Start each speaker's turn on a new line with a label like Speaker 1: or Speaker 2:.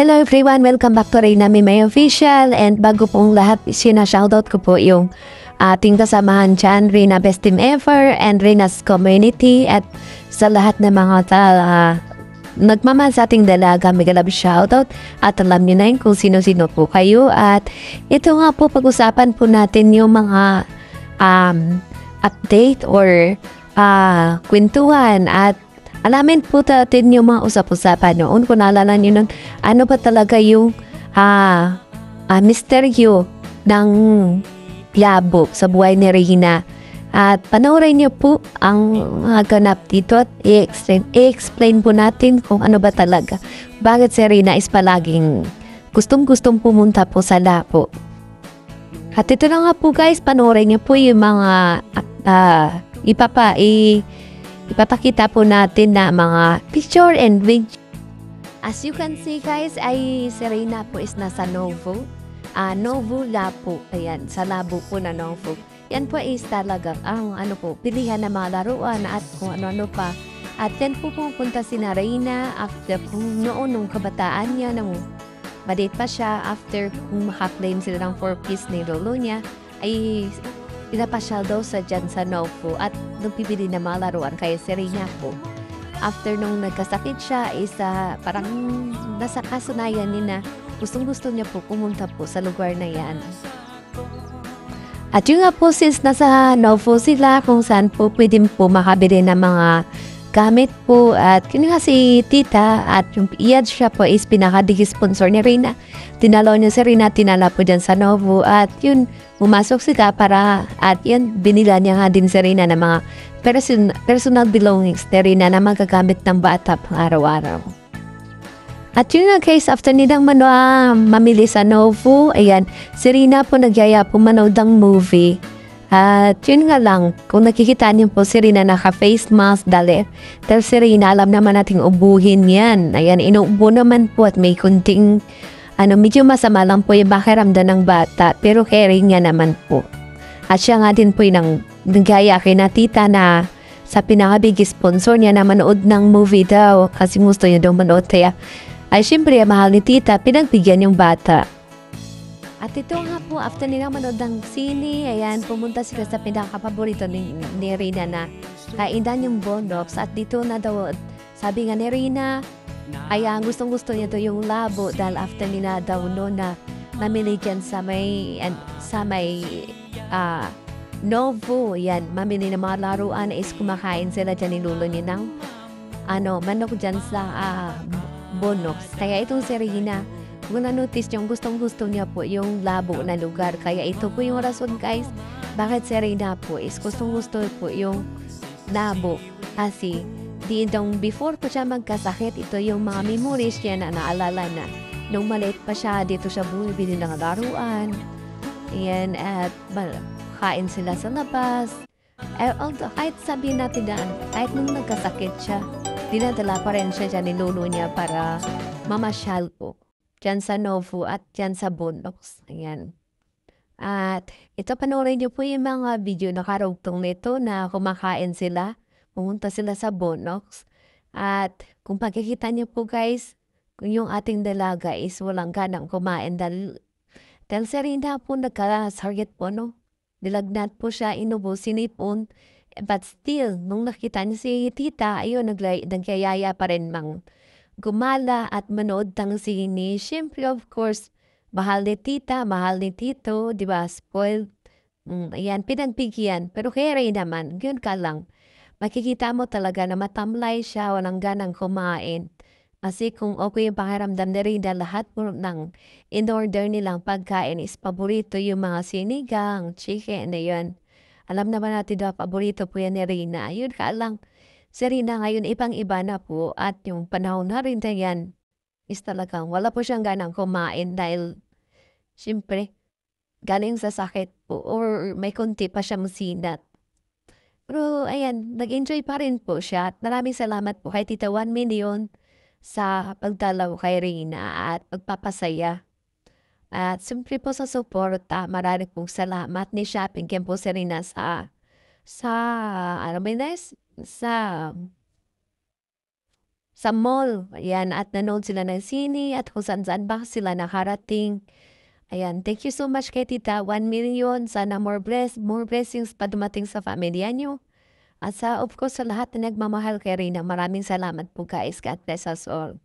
Speaker 1: Hello everyone! Welcome back to Reyna Mimay Official, and bago pong lahat, shoutout ko po yung ating kasamahan dyan, Reyna Best Team Ever and Reyna's Community, at sa lahat ng mga nagmamahal sa ating dalaga, mega love shoutout, at alam nyo na yun kung sino-sino po kayo. At ito nga po, pag-usapan po natin yung mga update or kwentuhan at alamin po natin yung mga usap-usapan noon. Kung naalala nyo nun, ano ba talaga yung misteryo ng labo sa buhay ni Reyna. At panoorin nyo po ang mga ganap dito at i-explain po natin kung ano ba talaga. Bakit si Reyna is palaging gustong-gustong pumunta po sa labo. At ito na nga po guys, panoorin nyo po yung mga ipapakita po natin na mga picture and video. As you can see guys, ay si Reyna po is nasa Novo. Novo Labo. Ayan, sa labo po na Novo. Yan po is talagang ang pilihan ng mga laruan at kung ano-ano pa. At yan po pupunta si na Reyna after kung noon nung kabataan niya, nung madate pa siya, after kung makaklaim sila ng 4-piece ni lolo niya, ay pinapasyal daw sa dyan sa Novo at nagpipili ng mga laruan. Kaya si Reyna po, after nung nagkasakit siya, parang nasa kasunayan niya na gustong-gusto niya po pumunta po sa lugar na yan. At yun nga po, since nasa Novo sila, kung saan po pwede po makabili ng mga gamit po. At yun nga si tita at yung iyad siya po is pinaka-big sponsor ni Reyna. Tinalo niya si Reyna, tinala po dyan sa Novo. At yun, pumasok sila at yun, binila niya nga din si Reyna ng mga personal belongings ni Reyna na magagamit ng bata pang araw-araw. At yun nga guys, after nilang mamili sa Novo, ayan, si Reyna po nagyaya po manood ng movie. At yun nga lang, kung nakikita niyo po si Reyna naka-face mask dali. Dahil si Reyna, alam naman nating ubuhin yan. Ayan, inuubo naman po at may kunting medyo masama lang po yung pakiramdam ng bata, pero caring niya naman po. At siya nga din po yung nagyaya kay na tita na sa pinaka-big sponsor niya na manood ng movie daw kasi gusto niya daw manood. Kaya ay syempre mahal ni tita, pinagbigyan yung bata. At ito nga po, after nilang manood ng sine, ayan, pumunta sila sa pinaka-paborito ni Reyna na kainan yung bondoks. At dito na daw, sabi nga ni Reyna, ay gustong-gusto niya to yung labo dahil after nila daw noon na mamili dyan sa may Novo, yan, mamili ng mga laruan is kumakain sila dyan ni lolo niya ng manok dyan sa bonox. Kaya itong si Reyna, kung na-notice yung gustong-gusto niya po yung labo na lugar. Kaya ito po yung rason guys, bakit si Reyna po is gustong-gusto po yung labo. Kasi before po siya magkasakit, ito yung mga memories niya na naalala na. Nung maliit pa siya, dito siya bumibili ng laruan. Ayan, at kain sila sa labas. Although, kahit sabihin natin na, kahit nung nagkasakit siya, dinadala pa rin siya dyan ni lolo niya para mamasyal po. Dyan sa Novo at dyan sa Bondox. Ayan. At ito, panoorin niyo po yung mga video na karugtong nito na kumakain sila. Pumunta sila sa Bondox. At kung pagkikita niyo po guys, kung yung ating dalaga is walang ganang kumain dahil si Reyna po nagkasarget po, no? Nilagnat po siya, inubo, sinipon. But still, nung nakita niya si tita, ayun, nagyayaya pa rin mang gumala at manood ng sine. Siyempre, of course, mahal ni tita, mahal ni tito, di ba? Spoiled. Ayan, pinagbigyan. Pero kay Reyna naman, yun ka lang. Makikita mo talaga na matamlay siya, walang ganang kumain. Kasi kung okay yung pakiramdam ni Reyna, lahat po ng in-order nilang pagkain is paborito yung mga sinigang, chicken na yun. Alam naman natin daw, paborito po yan ni Reyna. Ayun ka lang, si Reyna ngayon ibang-iba na po at yung panahon na rin na yan is talagang wala po siyang ganang kumain dahil siyempre galing sa sakit po or may konti pa siyang sinat. Pero ayan, nag-enjoy pa rin po siya at maraming salamat po kay Tita 1 Million sa pagdalaw kay Reyna at pagpapasaya. At siyempre po sa suporta, maraming pong salamat ni Shopping Kim po si Reyna sa sa mall. Ayan, at nanood sila ng sine at kung saan-saan ba sila nakarating. Ayan, thank you so much kay tita. 1 million. Sana more blessings pa dumating sa pamilya niyo. At sa, of course, sa lahat na nagmamahal kay Rina. Maraming salamat po guys. God bless us all.